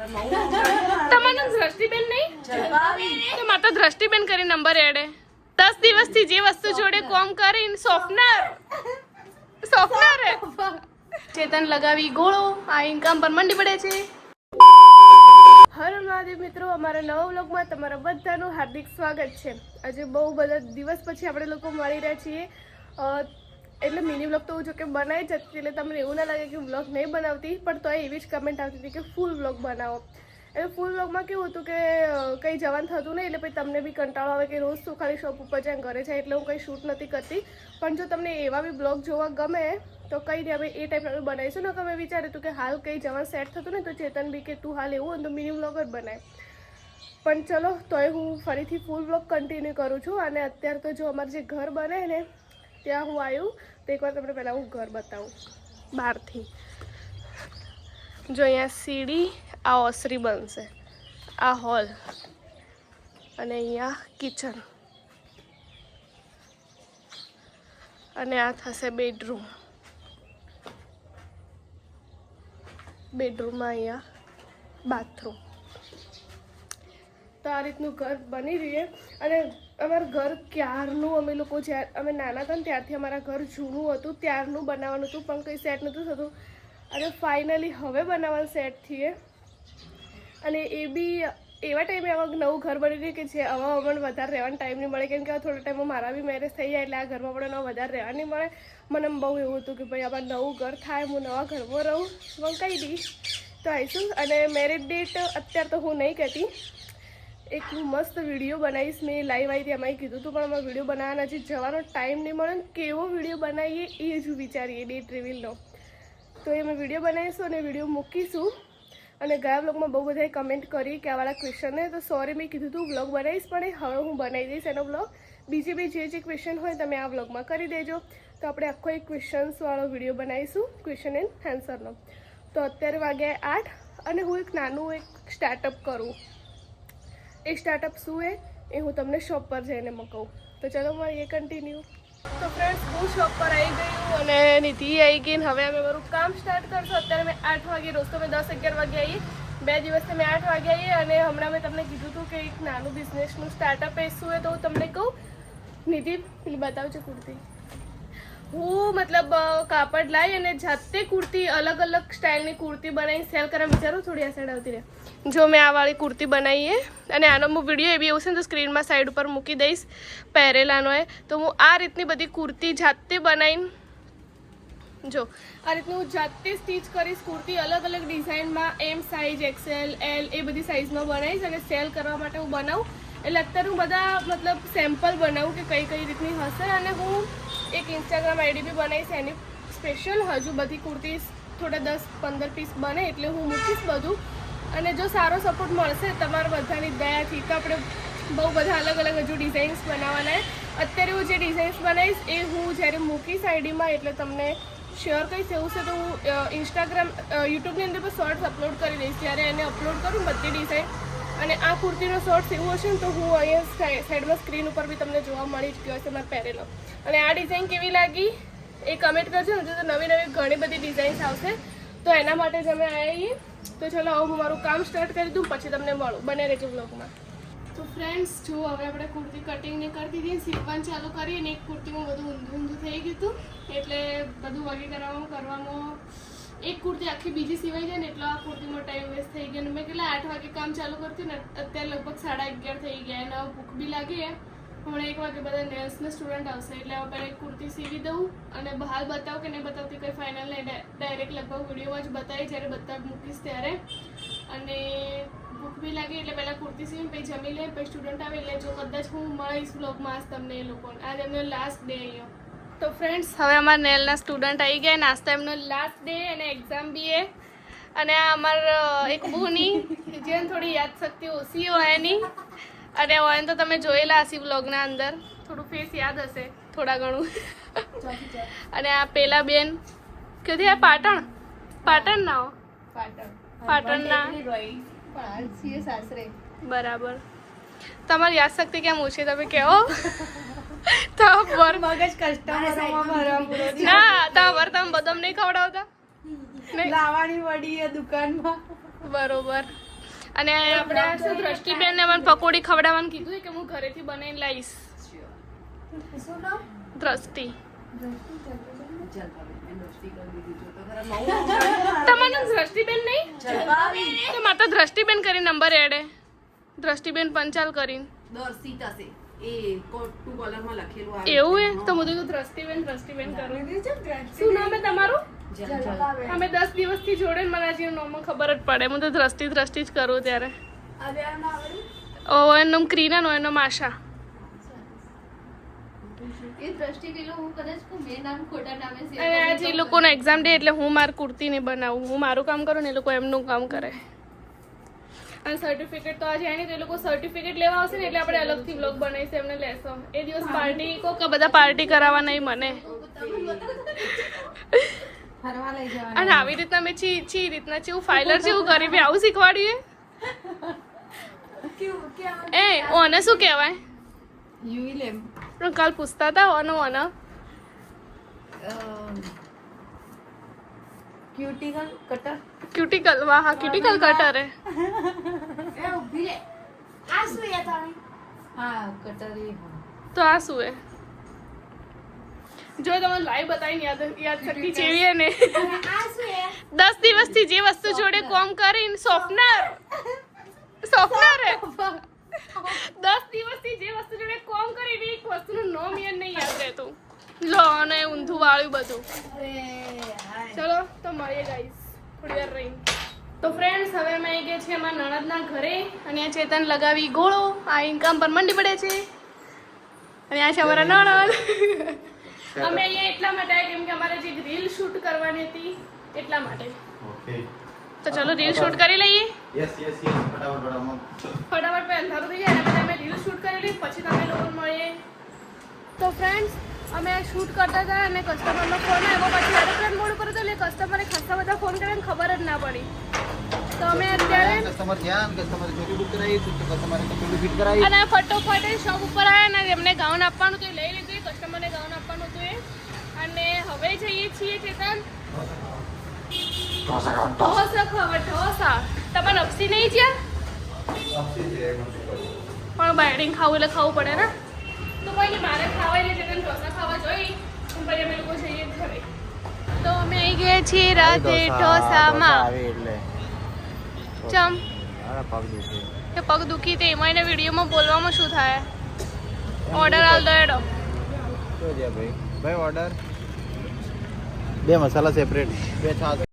તમને દ્રષ્ટિબેન નહીં તો માતા દ્રષ્ટિબેન કરી નંબર એડે 10 દિવસથી જે વસ્તુ જોડે કોમ કરીને સોફનર ચેતન લગાવી ગોળો આ ઇન્કમ પર મંડી પડે છે. હર મહાદેવ મિત્રો, અમારા નવા વ્લોગમાં તમારા બધાનું હાર્દિક સ્વાગત છે. આજે બહુ બધા દિવસ પછી આપણે લોકો મળી રહ્યા છીએ. એટલે મિની વ્લોગ તો જો કે બનાવી જ હતી, એટલે તમને એવું ના લાગે કે વ્લોગ નહીં બનાવતી, પણ તો એવી જ કમેન્ટ આવતી હતી કે ફૂલ વ્લોગ બનાવો. એટલે ફૂલ વ્લોગમાં કેવું હતું કે કંઈ જવાનું થતું નહીં, એટલે પછી તમને બી કંટાળો આવે કે રોજ શું ખાલી શોપ ઉપર જ્યાં ઘરે છે, એટલે હું કંઈ શૂટ નથી કરતી. પણ જો તમને એવા બી બ્લોગ જોવા ગમે તો કંઈ નહીં, હવે એ ટાઈપનું બનાવીશું ને. અમે વિચાર્યું હતું કે હાલ કંઈ જવાનું સેટ થતું ને, તો ચેતન બી કે તું હાલ એવું હોય તો મિની વ્લોગ જ બનાય. પણ ચલો તોય હું ફરીથી ફૂલ વ્લોગ કન્ટિન્યુ કરું છું. અને અત્યારે તો જો અમારે જે ઘર બને ને ત્યાં હું આવ્યું, તો એકવાર તમને પહેલાં હું ઘર બતાવું બહારથી. જો અહીંયા સીડી, આ ઓસરી બનશે, આ હોલ, અને અહીંયા કિચન, અને આ થશે બેડરૂમ. બેડરૂમમાં અહીંયા બાથરૂમ. તો આ રીતનું ઘર બની રહીએ. અને અમારું ઘર ક્યારનું, અમે લોકો જ્યારે અમે નાના હતા ને ત્યારથી અમારા ઘર જૂનું હતું, ત્યારનું બનાવવાનું હતું, પણ કંઈ સેટ નહોતું થતું. અને ફાઇનલી હવે બનાવવાનું સેટ થઈએ. અને એ બી એવા ટાઈમે આવા નવું ઘર બની રહ્યું કે જે આવા અમને વધારે રહેવાનો ટાઈમ નહીં મળે, કેમ કે થોડા ટાઈમમાં મારા બી મેરેજ થઈ જાય, એટલે આ ઘરમાં પણ વધારે રહેવા નહીં મળે. મને બહુ એવું હતું કે ભાઈ આમાં નવું ઘર થાય, હું નવા ઘરમાં રહું, પણ કંઈ નહીં તો આવીશું. અને મેરેજ ડેટ અત્યારે તો હું નહીં કહેતી, એક મસ્ત વિડીયો બનાવીશ. મેં લાઈવ આવી હતી, એમાં કીધું હતું, પણ અમારે વિડીયો બનાવવાના હજી જવાનો ટાઈમ નહીં મળે. કેવો વિડીયો બનાવીએ એ જ વિચારીએ ડેટ રિવીલનો. તો એ અમે વિડીયો બનાવીશું અને વિડીયો મૂકીશું. અને ગયા બ્લોગમાં બહુ બધાએ કમેન્ટ કરી કે આવાળા ક્વેશ્ચનને, તો સોરી, મેં કીધું હતું બ્લોગ બનાવીશ, પણ હવે હું બનાવી દઈશ એનો બ્લોગ. બીજી બી જે ક્વેશ્ચન હોય તમે આ બ્લોગમાં કરી દેજો. તો આપણે આખો એક ક્વેશ્ચન્સવાળો વિડીયો બનાવીશું, ક્વેશ્ચન એન્ડ આન્સરનો. તો અત્યારે વાગ્યા 8 અને હું એક નાનું એક સ્ટાર્ટઅપ કરું. એ સ્ટાર્ટઅપ શું એ હું તમને શોપ પર જઈને કહું. તો ચલો મળીએ કન્ટિન્યુ. તો ફ્રેન્ડ્સ, હું શોપ પર આવી ગયું અને નિધિ આવી ગઈ. હવે અમે મારું કામ સ્ટાર્ટ કરશું. અત્યારે મેં 8 વાગે, રોજ તો મેં 10-11 વાગે આવીએ, 2 દિવસથી મેં 8 વાગે આવીએ. અને હમણાં મેં તમને કીધું હતું કે એક નાનું બિઝનેસનું સ્ટાર્ટઅપ એ શું એ તો હું તમને કહું. નિધિ પેલી બતાવજો કુર્તી. હું મતલબ કાપડ લાવી અને જાતે કુર્તી, અલગ અલગ સ્ટાઇલની કુર્તી બનાવી સેલ કરવા વિચારું. થોડી આ સાઈડ આવતી રહે. જો મેં આ વાળી કુર્તી બનાવીએ, અને આનો હું વિડીયો એ બી એવું છે ને તો સ્ક્રીનમાં સાઈડ ઉપર મૂકી દઈશ, પહેરેલાનો એ. તો હું આ રીતની બધી કુર્તી જાતે બનાવીને, જો આ રીતનું હું જાતે સ્ટીચ કરીશ. કુર્તી અલગ અલગ ડિઝાઇનમાં, એમ સાઇઝ, XL, L એ બધી સાઇઝમાં બનાવીશ અને સેલ કરવા માટે હું બનાવું. એટલે અત્યારે હું બધા મતલબ સેમ્પલ બનાવું કે કઈ કઈ રીતની હશે. અને હું એક ઇન્સ્ટાગ્રામ આઈડી બી બનાવીશ એની સ્પેશિયલ. હજુ બધી કુર્તી થોડા 10-15 પીસ બને એટલે હું મૂકીશ બધું. અને જો સારો સપોર્ટ મળશે તમારા બધાની દયાથી, તો આપણે બહુ બધા અલગ અલગ હજુ ડિઝાઇન્સ બનાવવાના. અત્યારે હું જે ડિઝાઇન્સ બનાવીશ એ હું જ્યારે મૂકીશ આઈડીમાં એટલે તમને શેર કરીશ. એવું છે તો હું ઇન્સ્ટાગ્રામ, યુટ્યુબની અંદર પણ શોર્ટ્સ અપલોડ કરી દઈશ. જ્યારે એને અપલોડ કરું બધી ડિઝાઇન, અને આ કુર્તીનો શોર્ટ્સ એવું હશે ને તો હું અહીંયા સાઈડમાં સ્ક્રીન ઉપર બી તમને જોવા મળી જ ગયો હશે મારે પહેરેલો. અને આ ડિઝાઇન કેવી લાગી એ કમેન્ટ કરજો ને. તો નવી નવી ઘણી બધી ડિઝાઇન્સ આવશે, તો એના માટે જ અમે આવીએ. તો ચલો હવે હું મારું કામ સ્ટાર્ટ કરી દઉં, પછી તમને મળું. બને રહેજો બ્લોગમાં. તો ફ્રેન્ડ્સ, જો હવે આપણે કુર્તી કટિંગની કરી દીધી, સીવવાનું ચાલુ કરીએ. અને એક કુર્તીમાં બધું ઊંધું થઈ ગયું હતું, એટલે બધું વગી કરવામાં એક કુર્તી આખી બીજી સિવાઈ જાય ને એટલો આ કુર્તીમાં ટાઈમ વેસ્ટ થઈ ગયો. અને મેં કેટલા 8 વાગે કામ ચાલુ કરતી ને અત્યારે લગભગ 11:30 થઈ ગયા. અને હવે ભૂખ બી લાગી. હમણાં 1 વાગે બધા નેલ્સના સ્ટુડન્ટ આવશે, એટલે હવે પહેલાં એક કુર્તી સીવી દઉં. અને બહાર બતાવું કે નહીં બતાવતી કંઈ ફાઇનલ નહીં, ડાયરેક્ટ લગભગ વિડીયોમાં જ બતાવી જ્યારે બધા મૂકીશ ત્યારે. અને ભૂખ બી લાગી એટલે પહેલાં કુર્તી સીવીને પછી જમી લે, પછી સ્ટુડન્ટ આવે. એટલે જો કદાચ હું મળીશ બ્લોગમાં આજ તમને એ લોકોને. આજ એમનો લાસ્ટ ડે અહીંયા. તો ફ્રેન્ડ્સ, હવે અમારા નેલના સ્ટુડન્ટ આવી ગયા. નાસ્તા એમનો લાસ્ટ ડે અને એક્ઝામ બી એ. અને આ અમારા એક બુની જેને થોડી યાદશક્તિ ઓછી હોય એની. અને હોય તો તમે જોયેલા હશે વ્લોગના અંદર, થોડું ફેસ યાદ હશે થોડા ઘણું. અને આ પેલા બેન કીધી આ પાટણ ના હો, પાટણના બરાબર. તમારી યાદશક્તિ કેમ ઓછી તમે કહો? મગજ કસ્ટમરોમાં ભરવા પૂરો ના તમારે તમે બદામ નહીં ખવડાવતા લાવવાની પડી દુકાનમાં. બરોબર. અને આપણે શું દ્રષ્ટિબેન ને મને પકોડી ખવડાવવાનું કીધું કે હું ઘરેથી બનાવીને લાવીશ. દ્રષ્ટિ તમારું દ્રષ્ટિબેન નહીં તો મારે તો દ્રષ્ટિબેન કરી નંબર એડ હે. દ્રષ્ટિબેન પંચાલ કરીને એવું હે તો હું તો દ્રષ્ટિબેન કરું. શું નામ હે તમારું? અમે 10 દિવસથી જોડે ને મને હજી નામ ખબર જ પડે. હું તો દ્રષ્ટિ જ કરું ત્યારે. ઓ એનું નામ ક્રીના નો એનો આશા. અને આજે એ લોકોનો એક્ઝામ ડે એટલે હું મારી કુર્તી નહીં બનાવું. હું મારું કામ કરું ને એ લોકો એમનું કામ કરે. અને સર્ટિફિકેટ તો આજે નહીં તો એ લોકો સર્ટિફિકેટ લેવા આવશે ને એટલે આપણે અલગથી બ્લોગ બનાવીશું એમને લેશો. એ દિવસ પાર્ટી કોક બધા પાર્ટી કરાવવા નહીં મને. અને આવી રીતના મેં ચી રીતના ચેવું ફાઇલર જેવું કરી મેં આવું શીખવાડ્યું એ ઓને શું કહેવાય? કાલ પૂછતા હતા ઓનો ક્યુટિકલ વાહ હા ક્યુટિકલ કટર હે. તો આ શું હે? જો તમને લાઈવ બતાવીને યાદ શક્તિ જેવી હે ને 10 દિવસથી જે વસ્તુ જોડે કોમ કરીને સોફનર હે 10 દિવસથી જે વસ્તુ જોડે કોમ કરીને એક વસ્તુનું નામ યાદ નહીં યાદ રહેતું. લો અને ઊંધું વાળ્યું બધું. ચલો તો મળીએ ગાઈસ થોડી વાર રહીને. તો ફ્રેન્ડ્સ હવે અમે આવી ગયા છીએ અમારા નણદના ઘરે અને આ ચેતન લગાવી ગોળો. આ ઇન્કમ પર મંડી પડે છે અને આ છે અમારા નણદ. અમે અહીંયા એટલા માટે આવ્યા કેમ કે અમારે જે રીલ શૂટ કરવાની હતી એટલા માટે. તો ચલો રીલ શૂટ કરી લઈએ. ફટાફટ પહેલા અંધારું થઈ જાય અને પછી અમે રીલ શૂટ કરી લઈએ પછી તમે લોકો મળીએ. તો ફ્રેન્ડ્સ અમે શૂટ કરતા હતા અને કસ્ટમરનો ફોન આવ્યો પછી એરોપ્લેન મોડ ઉપર હતો એટલે કસ્ટમરે ખાસા બધા ફોન કરીને ખબર જ ના પડી. તો અમે અત્યારે અને ફટોફટ શોપ ઉપર આવ્યા ને એમને ગાઉન આપવાનું હતું લઈ લીધું. કસ્ટમરને ગાઉન આપવાનું હતું એ. અને હવે જઈએ છીએ ચેતન ઢોસા ખાવા. ઢોસા તમારે અપસી નહીં છે પણ બાયડિંગ ખાવું એટલે ખાવું પડે ને. તો કોઈ નહીં મારે ખાવા એટલે ચેતન ઢોસા ખાવા જોઈએ પછી અમે લોકો જઈએ ઘરે. તો અમે આવી ગયા છીએ રાતે ઢોસામાં. ચમ કે પગ દુખી તે એમાં એને વિડીયોમાં બોલવામાં શું થાય? ઓર્ડર આલ દો એડો ભાઈ ઓર્ડર 2 મસાલા સેપરેટ 2 છાશ